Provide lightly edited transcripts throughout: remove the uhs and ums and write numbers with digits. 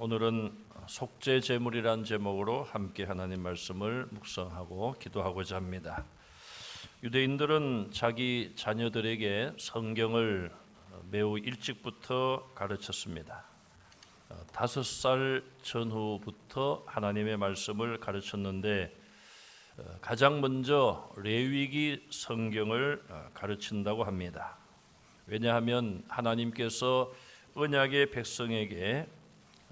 오늘은 속죄 제물이란 제목으로 함께 하나님 말씀을 묵상하고 기도하고자 합니다. 유대인들은 자기 자녀들에게 성경을 매우 일찍부터 가르쳤습니다. 5살 전후부터 하나님의 말씀을 가르쳤는데 가장 먼저 레위기 성경을 가르친다고 합니다. 왜냐하면 하나님께서 언약의 백성에게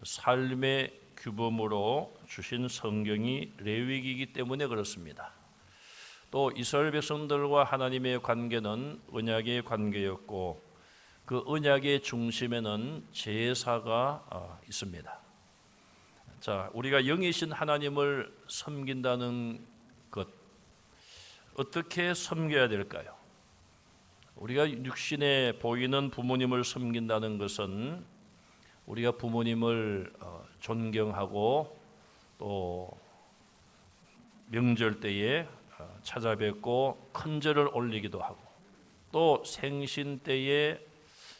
삶의 규범으로 주신 성경이 레위기이기 때문에 그렇습니다. 또 이스라엘 백성들과 하나님의 관계는 언약의 관계였고 그 언약의 중심에는 제사가 있습니다. 자, 우리가 영이신 하나님을 섬긴다는 것, 어떻게 섬겨야 될까요? 우리가 육신에 보이는 부모님을 섬긴다는 것은 우리가 부모님을 존경하고 또 명절 때에 찾아뵙고 큰절을 올리기도 하고 또 생신 때에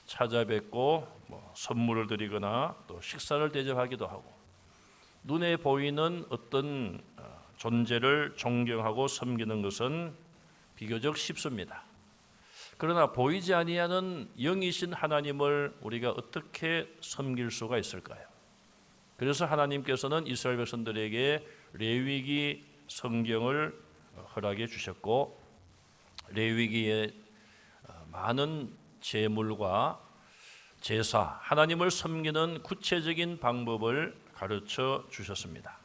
찾아뵙고 선물을 드리거나 또 식사를 대접하기도 하고 눈에 보이는 어떤 존재를 존경하고 섬기는 것은 비교적 쉽습니다. 그러나 보이지 아니하는 영이신 하나님을 우리가 어떻게 섬길 수가 있을까요? 그래서 하나님께서는 이스라엘 백성들에게 레위기 성경을 허락해 주셨고 레위기에 많은 제물과 제사, 하나님을 섬기는 구체적인 방법을 가르쳐 주셨습니다.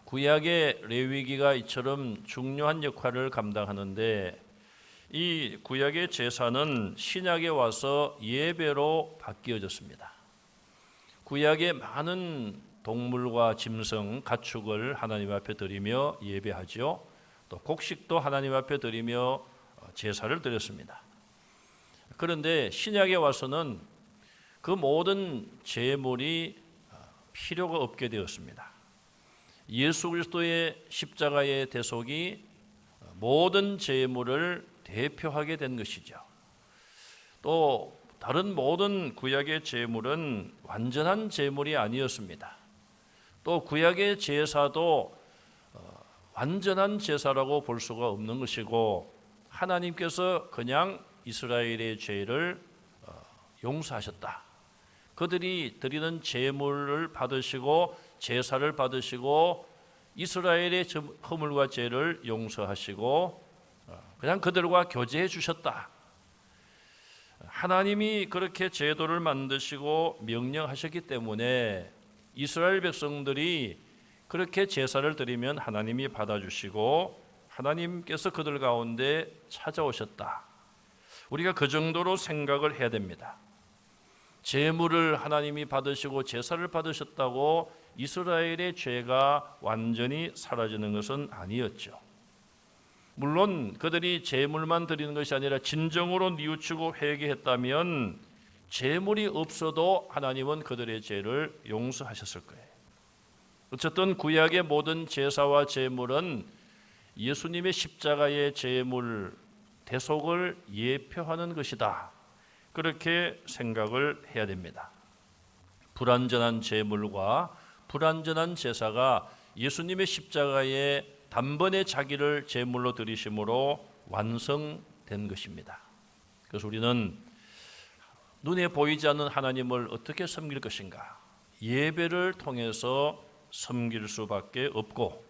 구약의 레위기가 이처럼 중요한 역할을 감당하는데 이 구약의 제사는 신약에 와서 예배로 바뀌어졌습니다. 구약의 많은 동물과 짐승, 가축을 하나님 앞에 드리며 예배하죠. 또 곡식도 하나님 앞에 드리며 제사를 드렸습니다. 그런데 신약에 와서는 그 모든 제물이 필요가 없게 되었습니다. 예수 그리스도의 십자가의 대속이 모든 제물을 대표하게 된 것이죠. 또 다른 모든 구약의 제물은 완전한 제물이 아니었습니다. 또 구약의 제사도 완전한 제사라고 볼 수가 없는 것이고 하나님께서 그냥 이스라엘의 죄를 용서하셨다. 그들이 드리는 제물을 받으시고 제사를 받으시고 이스라엘의 허물과 죄를 용서하시고 그냥 그들과 교제해 주셨다. 하나님이 그렇게 제도를 만드시고 명령하셨기 때문에 이스라엘 백성들이 그렇게 제사를 드리면 하나님이 받아주시고 하나님께서 그들 가운데 찾아오셨다. 우리가 그 정도로 생각을 해야 됩니다. 제물을 하나님이 받으시고 제사를 받으셨다고 이스라엘의 죄가 완전히 사라지는 것은 아니었죠. 물론 그들이 제물만 드리는 것이 아니라 진정으로 뉘우치고 회개했다면 제물이 없어도 하나님은 그들의 죄를 용서하셨을 거예요. 어쨌든 구약의 모든 제사와 제물은 예수님의 십자가의 제물 대속을 예표하는 것이다. 그렇게 생각을 해야 됩니다. 불완전한 제물과 불완전한 제사가 예수님의 십자가의 단번에 자기를 제물로 드리심으로 완성된 것입니다. 그래서 우리는 눈에 보이지 않는 하나님을 어떻게 섬길 것인가? 예배를 통해서 섬길 수밖에 없고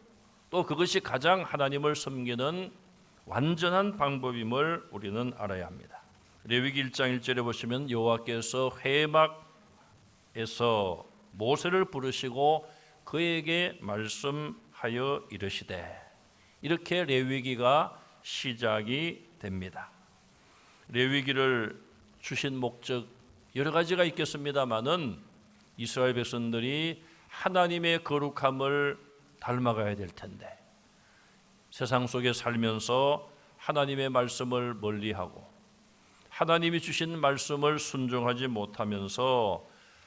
또 그것이 가장 하나님을 섬기는 완전한 방법임을 우리는 알아야 합니다. 레위기 1장 1절에 보시면 여호와께서 회막에서 모세를 부르시고 그에게 말씀하여 이르시되 이렇게 레위기가 시작이 됩니다. 레위기를 주신 목적 여러 가지가 있겠습니다마는 이스라엘 백성들이 하나님의 거룩함을 닮아가야 될 텐데 세상 속에 살면서 하나님의 말씀을 멀리하고 하나님이 주신 말씀을 순종하지 못하면서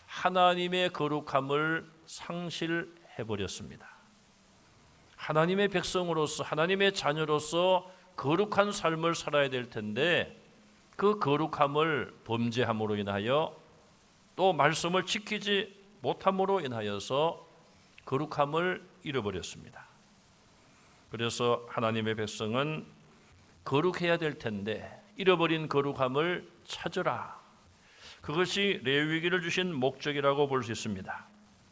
하나님의 거룩함을 상실해버렸습니다. 하나님의 백성으로서 하나님의 자녀로서 거룩한 삶을 살아야 될 텐데 그 거룩함을 범죄함으로 인하여 또 말씀을 지키지 못함으로 인하여서 거룩함을 잃어버렸습니다. 그래서 하나님의 백성은 거룩해야 될 텐데 잃어버린 거룩함을 찾으라. 그것이 레위기를 주신 목적이라고 볼 수 있습니다.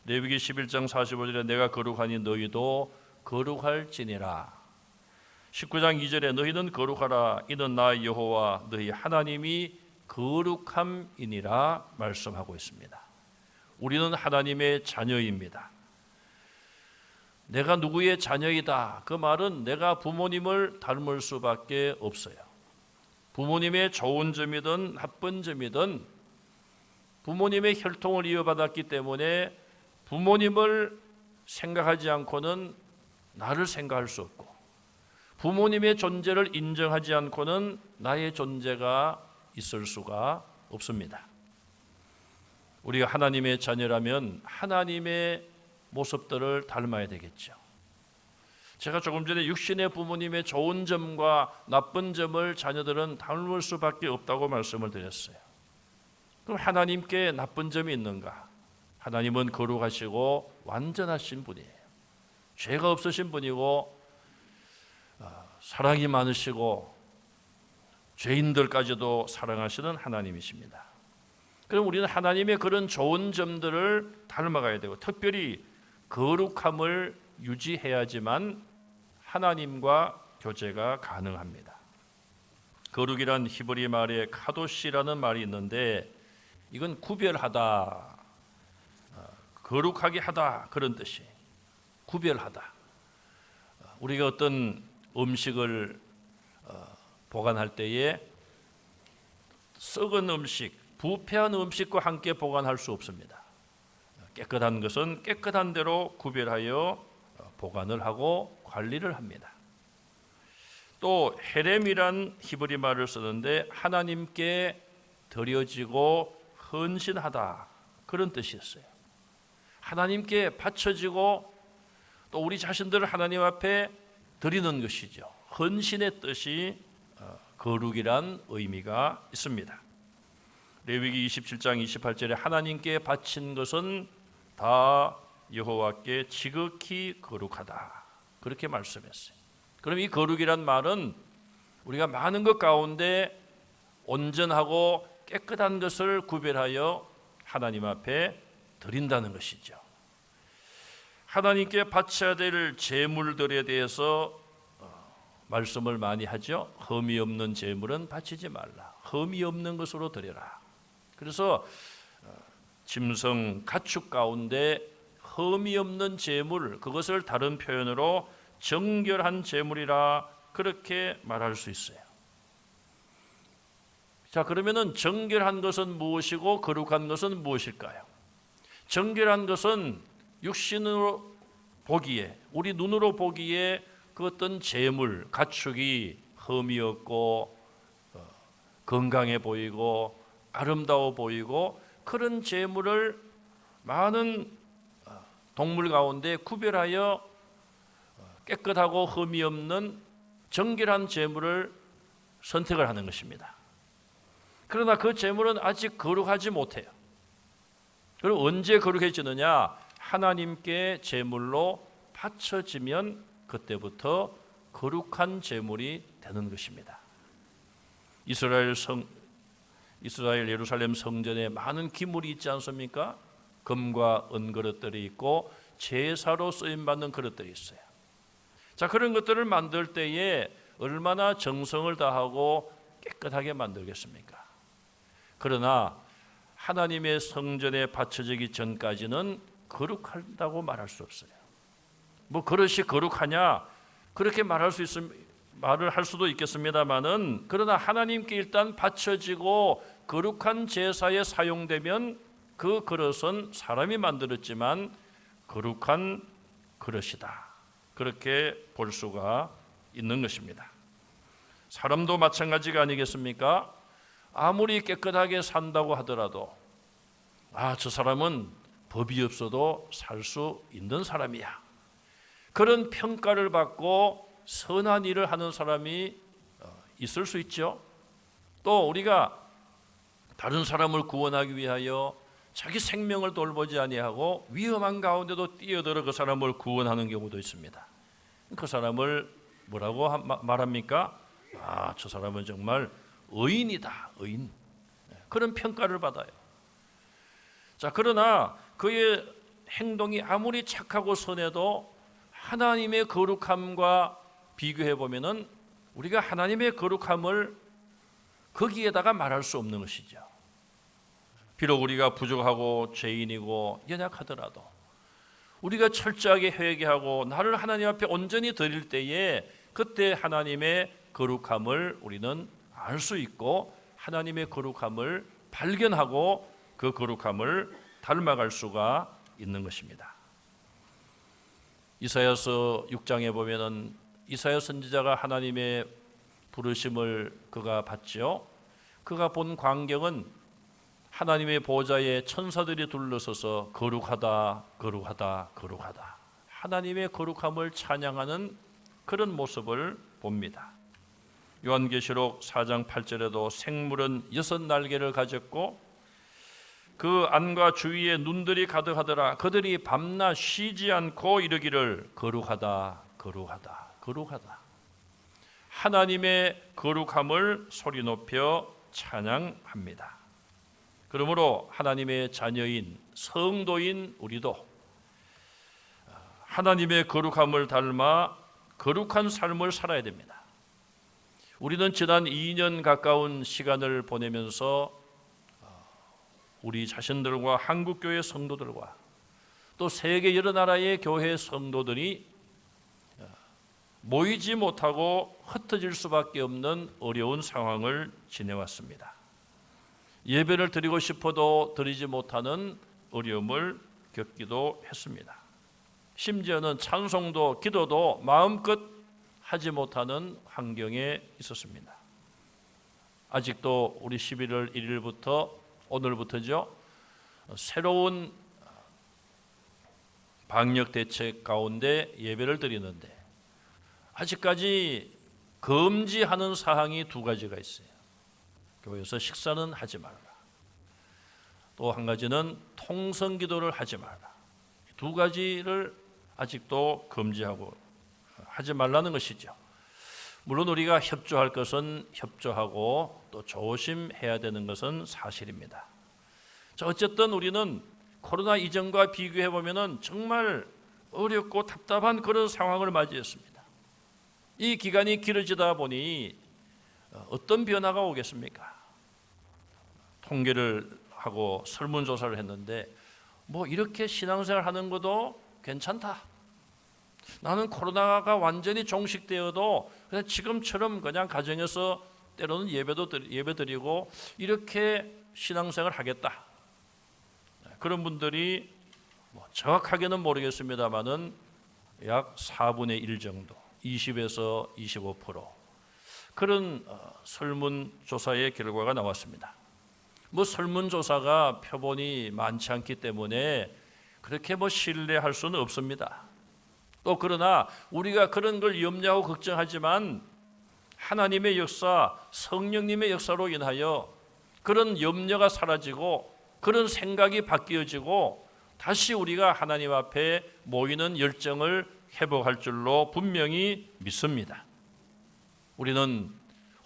레위기 11장 45절에 내가 거룩하니 너희도 거룩할지니라. 19장 2절에 너희는 거룩하라. 이는 나 여호와 너희 하나님이 거룩함이니라 말씀하고 있습니다. 우리는 하나님의 자녀입니다. 내가 누구의 자녀이다. 그 말은 내가 부모님을 닮을 수밖에 없어요. 부모님의 좋은 점이든 나쁜 점이든 부모님의 혈통을 이어받았기 때문에 부모님을 생각하지 않고는 나를 생각할 수 없고 부모님의 존재를 인정하지 않고는 나의 존재가 있을 수가 없습니다. 우리가 하나님의 자녀라면 하나님의 모습들을 닮아야 되겠죠. 제가 조금 전에 육신의 부모님의 좋은 점과 나쁜 점을 자녀들은 닮을 수밖에 없다고 말씀을 드렸어요. 그럼 하나님께 나쁜 점이 있는가? 하나님은 거룩하시고 완전하신 분이에요. 죄가 없으신 분이고 사랑이 많으시고 죄인들까지도 사랑하시는 하나님이십니다. 그럼 우리는 하나님의 그런 좋은 점들을 닮아가야 되고 특별히 거룩함을 유지해야지만 하나님과 교제가 가능합니다. 거룩이란 히브리 말에 카도시라는 말이 있는데 이건 구별하다, 거룩하게 하다 그런 뜻이 구별하다. 우리가 어떤 음식을 보관할 때에 썩은 음식, 부패한 음식과 함께 보관할 수 없습니다. 깨끗한 것은 깨끗한 대로 구별하여 보관을 하고 관리를 합니다. 또 헤렘이란 히브리 말을 쓰는데 하나님께 드려지고 헌신하다 그런 뜻이었어요. 하나님께 바쳐지고 또 우리 자신들을 하나님 앞에 드리는 것이죠. 헌신의 뜻이 거룩이란 의미가 있습니다. 레위기 27장 28절에 하나님께 바친 것은 다 여호와께 지극히 거룩하다 그렇게 말씀했어요. 그럼 이 거룩이란 말은 우리가 많은 것 가운데 온전하고 깨끗한 것을 구별하여 하나님 앞에 드린다는 것이죠. 하나님께 바쳐야 될 제물들에 대해서 말씀을 많이 하죠. 흠이 없는 제물은 바치지 말라. 흠이 없는 것으로 드려라. 그래서 짐승, 가축 가운데 흠이 없는 제물, 그것을 다른 표현으로 정결한 제물이라 그렇게 말할 수 있어요. 자, 그러면은 정결한 것은 무엇이고 거룩한 것은 무엇일까요? 정결한 것은 육신으로 보기에, 우리 눈으로 보기에 그 어떤 제물, 가축이 흠이 없고 건강해 보이고 아름다워 보이고 그런 제물을 많은 동물 가운데 구별하여 깨끗하고 흠이 없는 정결한 제물을 선택을 하는 것입니다. 그러나 그 제물은 아직 거룩하지 못해요. 그럼 언제 거룩해지느냐? 하나님께 제물로 바쳐지면 그때부터 거룩한 제물이 되는 것입니다. 이스라엘 예루살렘 성전에 많은 기물이 있지 않습니까? 금과 은 그릇들이 있고 제사로 쓰임 받는 그릇들이 있어요. 자, 그런 것들을 만들 때에 얼마나 정성을 다하고 깨끗하게 만들겠습니까? 그러나 하나님의 성전에 바쳐지기 전까지는 거룩하다고 말할 수 없어요. 뭐 그릇이 거룩하냐 그렇게 말할 수도 있겠습니다만은 그러나 하나님께 일단 바쳐지고 거룩한 제사에 사용되면 그 그릇은 사람이 만들었지만 거룩한 그릇이다. 그렇게 볼 수가 있는 것입니다. 사람도 마찬가지가 아니겠습니까? 아무리 깨끗하게 산다고 하더라도 저 사람은 법이 없어도 살 수 있는 사람이야. 그런 평가를 받고 선한 일을 하는 사람이 있을 수 있죠. 또 우리가 다른 사람을 구원하기 위하여 자기 생명을 돌보지 아니하고 위험한 가운데도 뛰어들어 그 사람을 구원하는 경우도 있습니다. 그 사람을 뭐라고 말합니까? 저 사람은 정말 의인이다, 의인. 그런 평가를 받아요. 자, 그러나 그의 행동이 아무리 착하고 선해도 하나님의 거룩함과 비교해 보면은 우리가 하나님의 거룩함을 거기에다가 말할 수 없는 것이죠. 비록 우리가 부족하고 죄인이고 연약하더라도 우리가 철저하게 회개하고 나를 하나님 앞에 온전히 드릴 때에 그때 하나님의 거룩함을 우리는 알 수 있고 하나님의 거룩함을 발견하고 그 거룩함을 닮아갈 수가 있는 것입니다. 이사야서 6장에 보면은 이사야 선지자가 하나님의 부르심을 그가 받지요. 그가 본 광경은 하나님의 보좌에 천사들이 둘러서서 거룩하다, 거룩하다, 거룩하다. 하나님의 거룩함을 찬양하는 그런 모습을 봅니다. 요한계시록 4장 8절에도 생물은 6날개를 가졌고 그 안과 주위에 눈들이 가득하더라. 그들이 밤낮 쉬지 않고 이르기를 거룩하다, 거룩하다, 거룩하다. 하나님의 거룩함을 소리 높여 찬양합니다. 그러므로 하나님의 자녀인 성도인 우리도 하나님의 거룩함을 닮아 거룩한 삶을 살아야 됩니다. 우리는 지난 2년 가까운 시간을 보내면서 우리 자신들과 한국교회 성도들과 또 세계 여러 나라의 교회 성도들이 모이지 못하고 흩어질 수밖에 없는 어려운 상황을 지내왔습니다. 예배를 드리고 싶어도 드리지 못하는 어려움을 겪기도 했습니다. 심지어는 찬송도 기도도 마음껏 하지 못하는 환경에 있었습니다. 아직도 우리 11월 1일부터 오늘부터죠. 새로운 방역 대책 가운데 예배를 드리는데 아직까지 금지하는 사항이 2가지가 있어요. 교회에서 식사는 하지 말라. 또 한 가지는 통성 기도를 하지 말라. 2가지를 아직도 금지하고 하지 말라는 것이죠. 물론 우리가 협조할 것은 협조하고 또 조심해야 되는 것은 사실입니다. 자, 어쨌든 우리는 코로나 이전과 비교해 보면은 정말 어렵고 답답한 그런 상황을 맞이했습니다. 이 기간이 길어지다 보니 어떤 변화가 오겠습니까? 통계를 하고 설문조사를 했는데 이렇게 신앙생활 하는 것도 괜찮다. 나는 코로나가 완전히 종식되어도 그냥 지금처럼 그냥 가정에서 때로는 예배 드리고 이렇게 신앙생활 하겠다. 그런 분들이 정확하게는 모르겠습니다만은 약 4분의 1 정도, 20에서 25% 그런 설문조사의 결과가 나왔습니다. 설문조사가 표본이 많지 않기 때문에 그렇게 신뢰할 수는 없습니다. 또 그러나 우리가 그런 걸 염려하고 걱정하지만 하나님의 역사, 성령님의 역사로 인하여 그런 염려가 사라지고 그런 생각이 바뀌어지고 다시 우리가 하나님 앞에 모이는 열정을 회복할 줄로 분명히 믿습니다. 우리는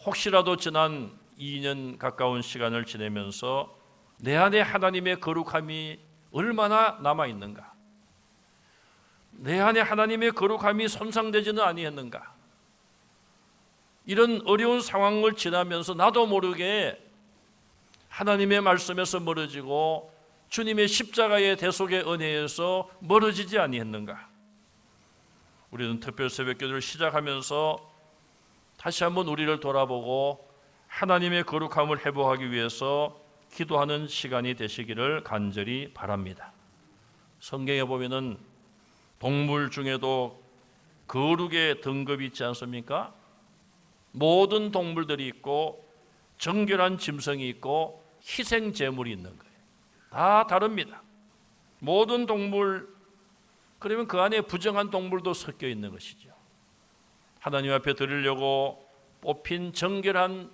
혹시라도 지난 2년 가까운 시간을 지내면서 내 안에 하나님의 거룩함이 얼마나 남아있는가, 내 안에 하나님의 거룩함이 손상되지는 아니했는가, 이런 어려운 상황을 지나면서 나도 모르게 하나님의 말씀에서 멀어지고 주님의 십자가의 대속의 은혜에서 멀어지지 아니했는가. 우리는 특별 새벽기도를 시작하면서 다시 한번 우리를 돌아보고 하나님의 거룩함을 회복하기 위해서 기도하는 시간이 되시기를 간절히 바랍니다. 성경에 보면은 동물 중에도 거룩의 등급이 있지 않습니까? 모든 동물들이 있고 정결한 짐승이 있고 희생 제물이 있는 거예요. 다 다릅니다. 모든 동물, 그러면 그 안에 부정한 동물도 섞여 있는 것이죠. 하나님 앞에 드리려고 뽑힌 정결한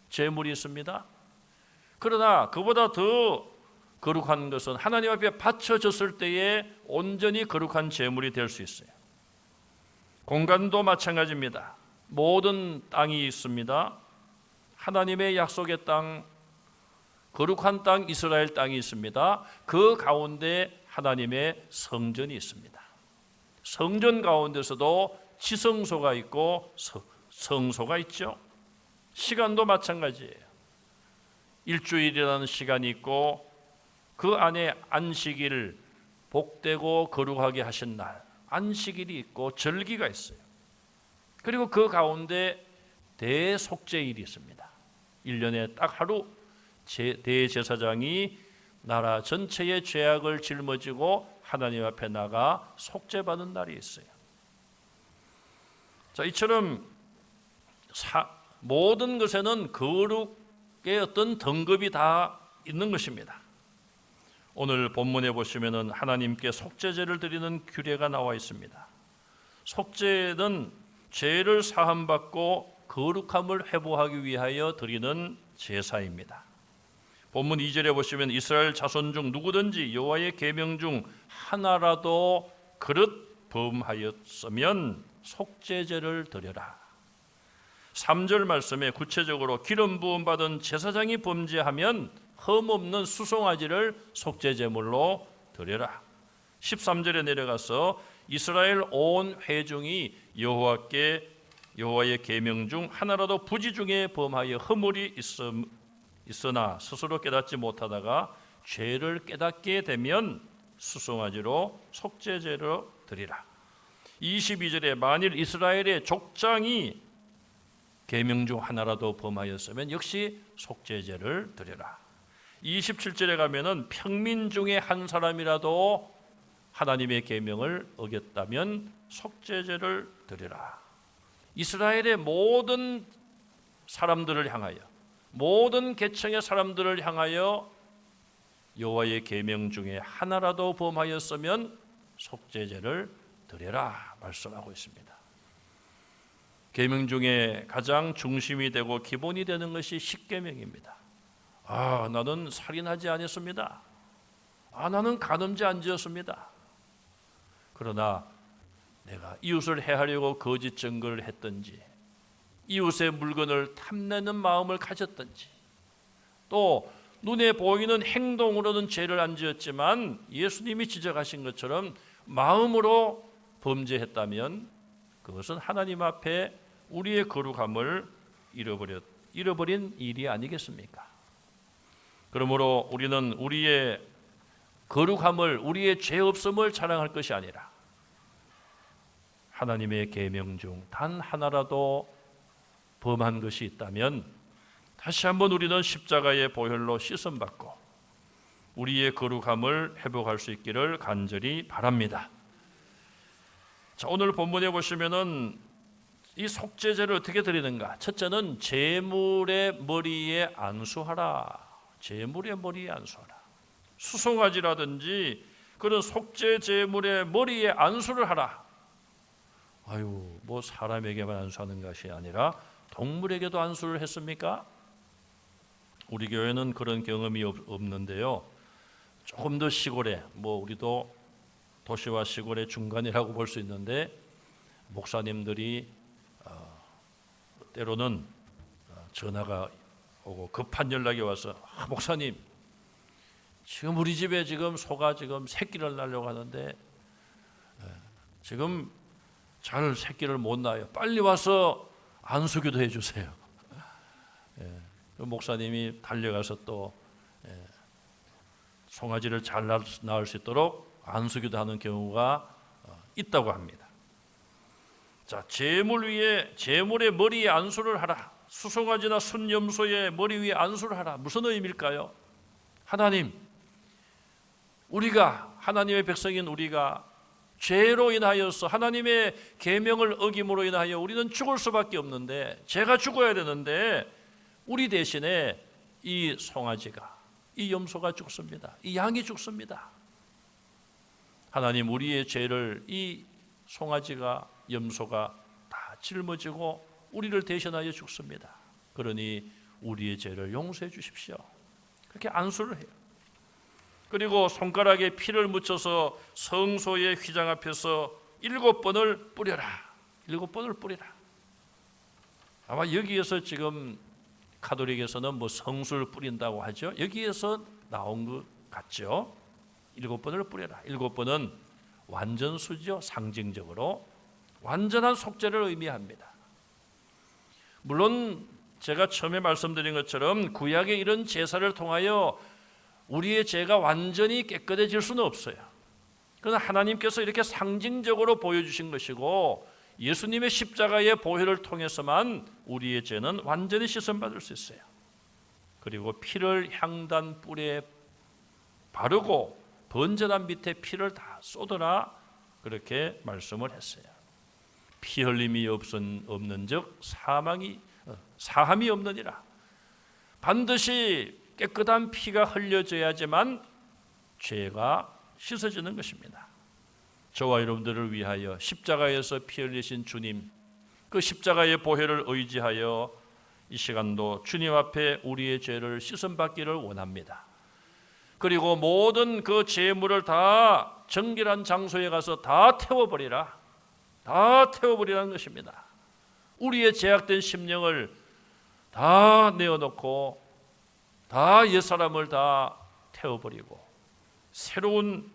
제물이 있습니다. 그러나 그보다 더 거룩한 것은 하나님 앞에 바쳐졌을 때에 온전히 거룩한 제물이 될 수 있어요. 공간도 마찬가지입니다. 모든 땅이 있습니다. 하나님의 약속의 땅, 거룩한 땅 이스라엘 땅이 있습니다. 그 가운데 하나님의 성전이 있습니다. 성전 가운데서도 지성소가 있고 성소가 있죠. 시간도 마찬가지예요. 일주일이라는 시간이 있고 그 안에 안식일, 복되고 거룩하게 하신 날, 안식일이 있고 절기가 있어요. 그리고 그 가운데 대속죄일이 있습니다. 1년에 딱 하루 대제사장이 나라 전체의 죄악을 짊어지고 하나님 앞에 나가 속죄받는 날이 있어요. 자, 이처럼 모든 것에는 거룩의 어떤 등급이 다 있는 것입니다. 오늘 본문에 보시면은 하나님께 속죄제를 드리는 규례가 나와 있습니다. 속죄는 죄를 사함받고 거룩함을 회복하기 위하여 드리는 제사입니다. 본문 2절에 보시면 이스라엘 자손 중 누구든지 여호와의 계명 중 하나라도 그릇 범하였으면 속죄제를 드려라. 3절 말씀에 구체적으로 기름 부음 받은 제사장이 범죄하면 흠없는 수송아지를 속죄제물로 드려라. 13절에 내려가서 이스라엘 온 회중이 여호와의 계명 중 하나라도 부지 중에 범하여 허물이 있으나 스스로 깨닫지 못하다가 죄를 깨닫게 되면 수송아지로 속죄제로 드리라. 22절에 만일 이스라엘의 족장이 계명 중 하나라도 범하였으면 역시 속죄제를 드리라. 27절에 가면은 평민 중에 한 사람이라도 하나님의 계명을 어겼다면 속죄제를 드리라. 이스라엘의 모든 사람들을 향하여, 모든 계층의 사람들을 향하여 여호와의 계명 중에 하나라도 범하였으면 속죄제를 드려라 말씀하고 있습니다. 계명 중에 가장 중심이 되고 기본이 되는 것이 십계명입니다. 나는 살인하지 않았습니다. 나는 간음죄 안 지었습니다. 그러나 내가 이웃을 해하려고 거짓 증거를 했든지, 이웃의 물건을 탐내는 마음을 가졌든지, 또 눈에 보이는 행동으로는 죄를 안 지었지만 예수님이 지적하신 것처럼 마음으로 범죄했다면 그것은 하나님 앞에 우리의 거룩함을 잃어버린 일이 아니겠습니까? 그러므로 우리는 우리의 거룩함을, 우리의 죄 없음을 자랑할 것이 아니라 하나님의 계명 중 단 하나라도 범한 것이 있다면 다시 한번 우리는 십자가의 보혈로 씻음받고 우리의 거룩함을 회복할 수 있기를 간절히 바랍니다. 자, 오늘 본문에 보시면은 이 속죄제를 어떻게 드리는가? 첫째는 제물의 머리에 안수하라. 제물의 머리에 안수하라. 수송아지라든지 그런 속죄 제물의 머리에 안수를 하라. 뭐 사람에게만 안수하는 것이 아니라 동물에게도 안수를 했습니까? 우리 교회는 그런 경험이 없는데요. 조금 더 시골에, 우리도 도시와 시골의 중간이라고 볼 수 있는데 목사님들이 때로는 전화가 오고 급한 연락이 와서 목사님, 지금 우리 집에 지금 소가 지금 새끼를 낳으려고 하는데 지금 잘 새끼를 못 낳아요. 빨리 와서 안수기도 해주세요. 목사님이 달려가서 또 송아지를 잘 낳을 수 있도록 안수기도 하는 경우가 있다고 합니다. 자, 제물의 머리에 안수를 하라. 수송아지나 순염소의 머리 위에 안수를 하라. 무슨 의미일까요? 하나님, 우리가 하나님의 백성인 우리가 죄로 인하여서 하나님의 계명을 어김으로 인하여 우리는 죽을 수밖에 없는데, 죄가 죽어야 되는데 우리 대신에 이 송아지가, 이 염소가 죽습니다. 이 양이 죽습니다. 하나님, 우리의 죄를 이 송아지가, 염소가 다 짊어지고 우리를 대신하여 죽습니다. 그러니 우리의 죄를 용서해 주십시오. 그렇게 안수를 해요. 그리고 손가락에 피를 묻혀서 성소의 휘장 앞에서 7번을 뿌려라. 7번을 뿌리라. 아마 여기에서 지금 가톨릭에서는 뭐 성수를 뿌린다고 하죠. 여기에서 나온 것 같죠. 7번을 뿌려라. 7번은 완전수죠. 상징적으로 완전한 속죄를 의미합니다. 물론 제가 처음에 말씀드린 것처럼 구약의 이런 제사를 통하여 우리의 죄가 완전히 깨끗해질 수는 없어요. 그러나 하나님께서 이렇게 상징적으로 보여주신 것이고 예수님의 십자가의 보혈을 통해서만 우리의 죄는 완전히 씻음받을 수 있어요. 그리고 피를 향단 뿔에 바르고 번제단 밑에 피를 다 쏟으라 그렇게 말씀을 했어요. 피 흘림이 없는즉 사함이 없느니라. 반드시 깨끗한 피가 흘려져야지만 죄가 씻어지는 것입니다. 저와 여러분들을 위하여 십자가에서 피 흘리신 주님, 그 십자가의 보혈을 의지하여 이 시간도 주님 앞에 우리의 죄를 씻음받기를 원합니다. 그리고 모든 그 죄물을 다 정결한 장소에 가서 다 태워버리라. 다 태워버리라는 것입니다. 우리의 죄악된 심령을 다 내어놓고 다 옛사람을 다 태워버리고 새로운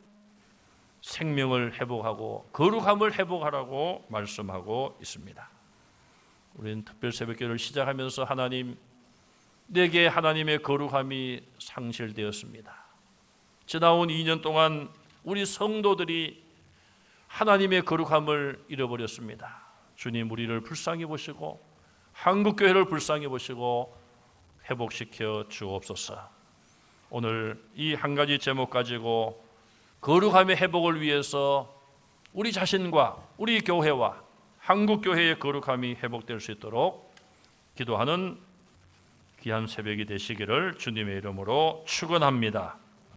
생명을 회복하고 거룩함을 회복하라고 말씀하고 있습니다. 우리는 특별 새벽기도를 시작하면서 하나님, 내게 하나님의 거룩함이 상실되었습니다. 지나온 2년 동안 우리 성도들이 하나님의 거룩함을 잃어버렸습니다. 주님, 우리를 불쌍히 보시고 한국교회를 불쌍히 보시고 회복시켜 주옵소서. 오늘 이 한 가지 제목 가지고 거룩함의 회복을 위해서 우리 자신과 우리 교회와 한국교회의 거룩함이 회복될 수 있도록 기도하는 귀한 새벽이 되시기를 주님의 이름으로 축원합니다.